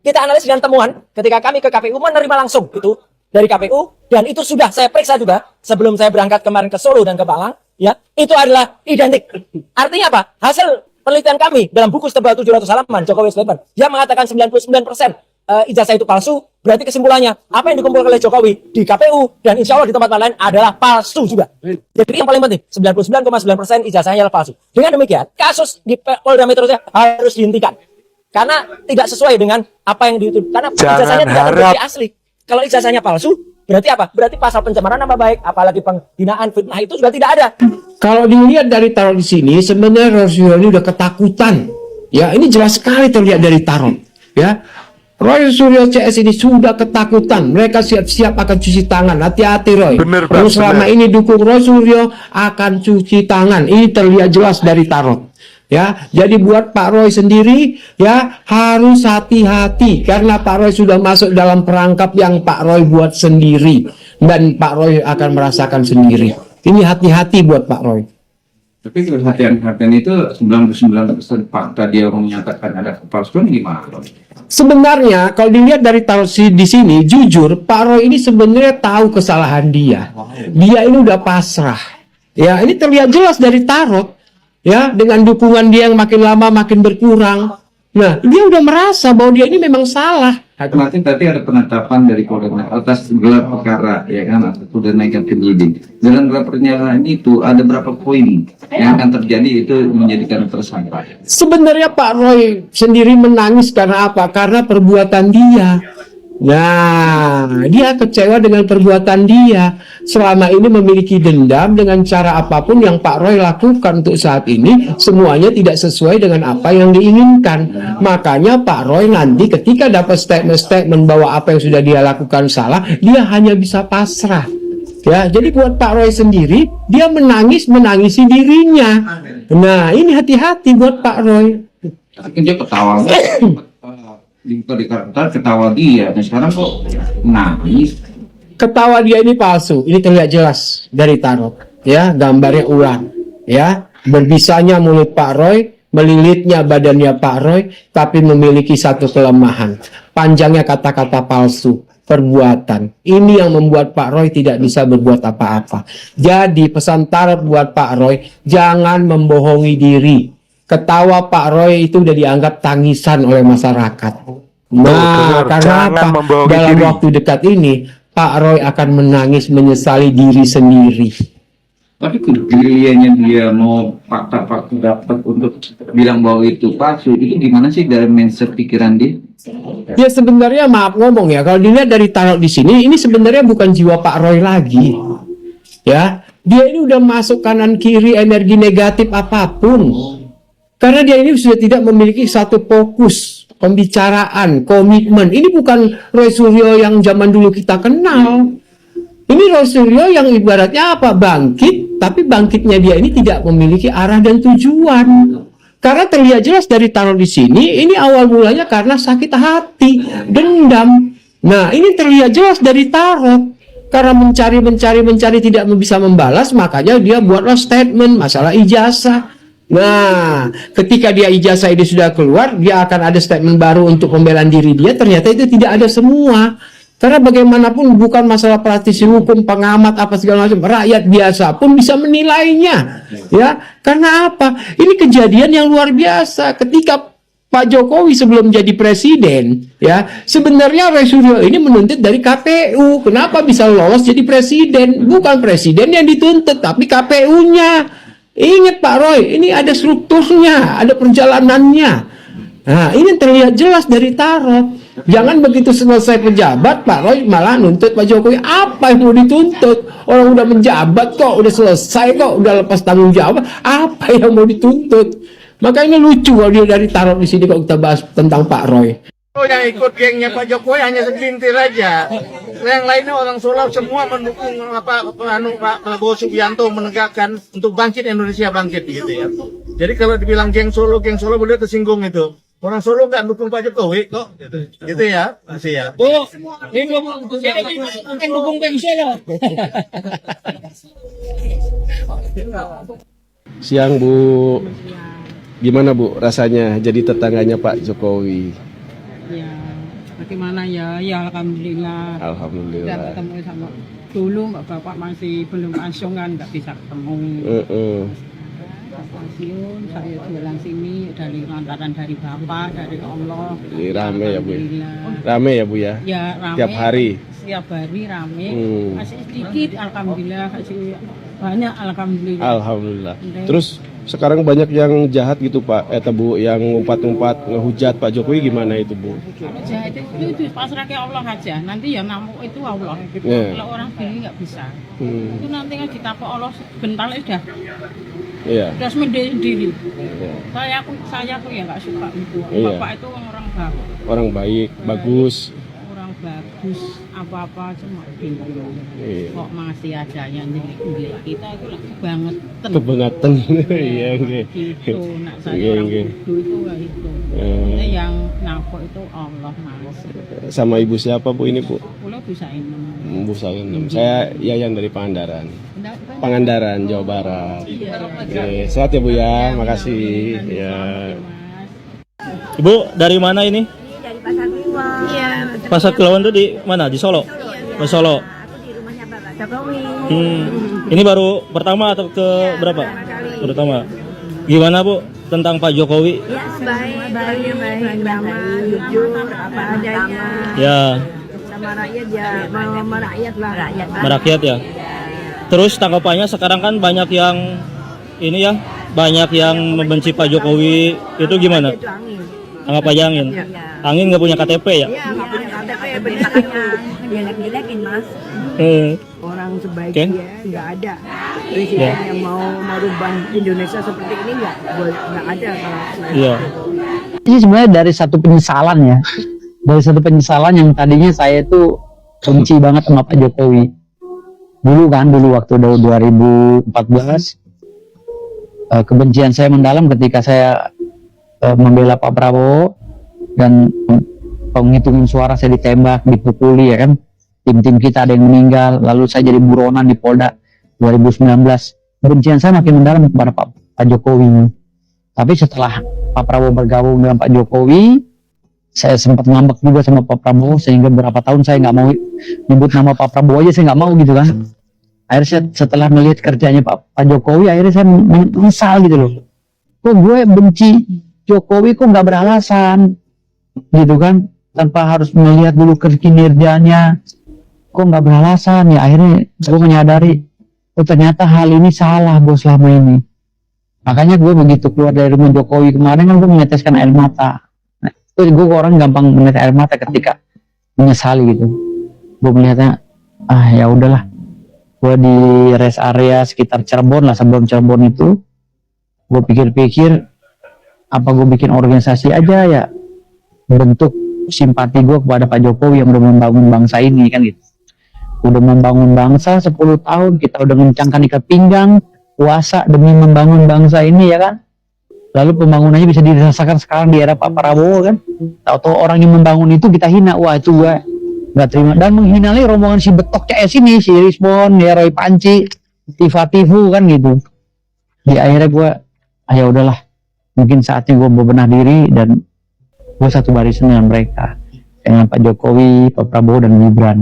Kita analisis dengan temuan ketika kami ke KPU menerima langsung itu dari KPU, dan itu sudah saya periksa juga sebelum saya berangkat kemarin ke Solo dan ke Malang, ya, itu adalah identik. Artinya apa? Hasil penelitian kami dalam buku setebal 700 halaman Jokowi Statement yang mengatakan 99% ijazah itu palsu, berarti kesimpulannya apa yang dikumpulkan oleh Jokowi di KPU dan insya Allah di tempat lain adalah palsu juga. Jadi yang paling penting 99,9% ijazahnya adalah palsu. Dengan demikian kasus di Polda Metro Jaya harus dihentikan karena tidak sesuai dengan apa yang dituduh, karena ijazahnya tidak terbukti asli. Kalau ijazahnya palsu berarti apa? Berarti pasal pencemaran nama baik, apalagi penghinaan, fitnah itu juga tidak ada. Kalau dilihat dari tarot di sini, sebenarnya Roy ini udah ketakutan. Ya, ini jelas sekali terlihat dari tarot. Ya, Roy Suryo CS ini sudah ketakutan. Mereka siap-siap akan cuci tangan. Hati-hati Roy. Bener, Bang, selama ini dukung Roy Suryo akan cuci tangan. Ini terlihat jelas dari tarot. Ya, jadi buat Pak Roy sendiri ya harus hati-hati karena Pak Roy sudah masuk dalam perangkap yang Pak Roy buat sendiri dan Pak Roy akan merasakan sendiri. Ini hati-hati buat Pak Roy. Tapi kehatian-kehatian itu 99% fakta dia menyatakan ada kepalsuan gimana? Sebenarnya kalau dilihat dari tarot di sini, jujur Pak Roy ini sebenarnya tahu kesalahan dia. Dia ini udah pasrah. Ya, ini terlihat jelas dari tarot. Ya, dengan dukungan dia yang makin lama makin berkurang. Nah, dia udah merasa bahwa dia ini memang salah. Kemarin tadi ada penetapan dari Polda atas gelar perkara, ya kan, atau sudah naikkan penyidik. Dalam gelar pernyataan itu ada berapa poin yang akan terjadi itu menjadikan tersangka? Sebenarnya Pak Roy sendiri menangis karena apa? Karena perbuatan dia. Nah, dia kecewa dengan perbuatan dia. Selama ini memiliki dendam dengan cara apapun yang Pak Roy lakukan untuk saat ini, semuanya tidak sesuai dengan apa yang diinginkan. Makanya Pak Roy nanti ketika dapat statement-statement bahwa apa yang sudah dia lakukan salah, dia hanya bisa pasrah. Ya, jadi buat Pak Roy sendiri, dia menangisi dirinya. Nah, ini hati-hati buat Pak Roy. Tapi dia ketawa. Di karakter ketawa dia, nah sekarang kok nangis. Ketawa dia ini palsu, ini terlihat jelas dari tarot. Ya, gambarnya ular. Ya, berbisanya mulut Pak Roy, melilitnya badannya Pak Roy, tapi memiliki satu kelemahan. Panjangnya kata-kata palsu, perbuatan. Ini yang membuat Pak Roy tidak bisa berbuat apa-apa. Jadi pesan tarot buat Pak Roy, jangan membohongi diri. Ketawa Pak Roy itu udah dianggap tangisan oleh masyarakat. Nah, karena apa? Dalam waktu dekat ini, Pak Roy akan menangis menyesali diri sendiri. Tapi kegerilliannya dia mau fakta-fakta dapat untuk bilang bahwa itu palsu, itu gimana sih dalam mindset pikiran dia? Ya sebenarnya maaf ngomong ya, kalau dilihat dari tarot di sini, ini sebenarnya bukan jiwa Pak Roy lagi. Ya, dia ini udah masuk kanan kiri energi negatif apapun. Karena dia ini sudah tidak memiliki satu fokus, pembicaraan, komitmen. Ini bukan Roy Suryo yang zaman dulu kita kenal. Ini Roy Suryo yang ibaratnya apa? Bangkit, tapi bangkitnya dia ini tidak memiliki arah dan tujuan. Karena terlihat jelas dari tarot di sini, ini awal mulanya karena sakit hati, dendam. Nah, ini terlihat jelas dari tarot. Karena mencari tidak bisa membalas, makanya dia buatlah statement masalah ijazah. Nah, ketika dia ijazah ini sudah keluar, dia akan ada statement baru untuk pembelaan diri dia. Ternyata itu tidak ada semua. Karena bagaimanapun bukan masalah praktisi hukum, pengamat, apa segala macam. Rakyat biasa pun bisa menilainya. Ya, karena apa? Ini kejadian yang luar biasa. Ketika Pak Jokowi sebelum jadi presiden, ya, sebenarnya Roy Suryo ini menuntut dari KPU. Kenapa bisa lolos jadi presiden? Bukan presiden yang dituntut, tapi KPU-nya. Ingat Pak Roy, ini ada strukturnya, ada perjalanannya. Nah, ini terlihat jelas dari tarot. Jangan begitu selesai pejabat, Pak Roy malah nuntut Pak Jokowi. Apa yang mau dituntut? Orang udah menjabat kok, udah selesai kok, udah lepas tanggung jawab. Apa yang mau dituntut? Maka ini lucu kalau dia dari tarot di sini kalau kita bahas tentang Pak Roy. Oh, yang ikut gengnya Pak Jokowi hanya segelintir aja. Yang lainnya orang Solo semua mendukung Pak Prabowo Subianto menegakkan untuk bangkit Indonesia bangkit gitu ya. Jadi kalau dibilang geng Solo boleh tersinggung itu. Orang Solo nggak dukung Pak Jokowi kok, gitu ya, masih ya. Bu, ini mungkin dukung geng Solo. Siang Bu, gimana Bu rasanya jadi tetangganya Pak Jokowi? Ya Bagaimana ya? Ya alhamdulillah. Udah Alhamdulillah. ketemu sama dulu bapak masih belum pensiun kan nggak bisa ketemu. Pas pensiun saya jualan sini dari lantaran dari bapak dari Allah. Jadi rame ya, Bu? Alhamdulillah. Rame ya Bu ya? Ya rame. Tiap hari? Setiap hari rame. Hmm. Masih sedikit alhamdulillah, masih banyak alhamdulillah. Alhamdulillah. Terus sekarang banyak yang jahat gitu Pak, Bu, yang ngumpat-ngumpat ngehujat Pak Jokowi, gimana itu Bu? Kalau jahat itu pasrah ke Allah aja. Nanti ya ngamuk itu Allah. Yeah. Kalau orang sendiri nggak bisa. Hmm. Itu nanti kan ditapok Allah sebentar udah Iya. sendiri. Iya. Saya tuh ya nggak suka itu. Iya. Bapak itu orang bagus. Orang baik, bagus. Orang bagus apa-apa cuma bingung. Iya. Kok masih ada yang nyelip kita itu lagi banget. Kebangetan. Iya, oke. Gitu. Nak saya Iya, orang iya. bodoh itu lah itu. Eh, Yang napok itu Allah mas. sama ibu siapa Bu ini Bu? Pulau bisa ini. Bu Salim. Saya Yayan dari Pangandaran, Jawa Barat. Oke, sehat ya Bu ya. Makasih. Ya. Ibu dari mana ini? Dari Pasar Kliwon. Iya. Pasar Kliwon itu di mana? Di Solo? Di Solo. Aku di rumahnya Bapak Jokowi. Ini baru pertama atau ke berapa? Pertama. Gimana Bu tentang Pak Jokowi? Ya, baik, ramah, jujur, apa adanya. Ya, Sama rakyat ya, mau merakyat lah. merakyat ya. Terus tanggapannya sekarang kan banyak yang ini ya, banyak yang membenci Pak Jokowi. Itu gimana? Itu angin. Anggap aja angin. Angin nggak punya KTP ya? Iya, nggak punya KTP, beritanya jelek-jelekin mas. Eh, Orang sebaik Oke. dia nggak ada. Presiden yang mau merubah Indonesia seperti ini nggak ada kalau selain Iya. Ini sebenarnya dari satu penyesalan ya, dari satu penyesalan yang tadinya saya itu benci banget sama Pak Jokowi. Dulu waktu 2014, kebencian saya mendalam ketika saya membela Pak Prabowo dan penghitungan suara saya ditembak, dipukuli ya kan. Tim-tim kita ada yang meninggal, lalu saya jadi buronan di Polda 2019. Kebencian saya makin mendalam kepada Pak Jokowi. Tapi setelah Pak Prabowo bergabung dengan Pak Jokowi, saya sempat ngambek juga sama Pak Prabowo, sehingga beberapa tahun saya nggak mau nyebut nama Pak Prabowo aja, saya nggak mau gitu kan. Akhirnya saya, setelah melihat kerjanya Pak Jokowi, akhirnya saya menyesal gitu loh. Kok gue benci Jokowi kok nggak beralasan gitu kan, tanpa harus melihat dulu kinerjanya, kok nggak beralasan ya. Akhirnya gue menyadari, oh ternyata hal ini salah gue selama ini. Makanya gue begitu keluar dari rumah Jokowi kemarin kan gue meneteskan air mata. Nah, itu gue orang gampang menetes air mata ketika menyesali gitu. Gue melihatnya, ya udahlah. Gue di rest area sekitar Cirebon lah, sebelum Cirebon itu, gue pikir-pikir, apa gue bikin organisasi aja ya, bentuk simpati gue kepada Pak Jokowi yang udah membangun bangsa ini kan gitu. Udah membangun bangsa 10 tahun, kita udah mengencangkan ikat pinggang, puasa demi membangun bangsa ini ya kan. Lalu pembangunannya bisa dirasakan sekarang di era Pak Prabowo kan. Tahu-tahu orang yang membangun itu kita hina, wah itu gue nggak terima. Dan menghina lagi rombongan si betok CS ini, si Rismon, ya Roy Panci, Tifa-Tifu kan gitu. Di akhirnya gue, ya udahlah, mungkin saatnya gue berbenah diri dan gue satu barisan dengan mereka, dengan Pak Jokowi, Pak Prabowo dan Gibran.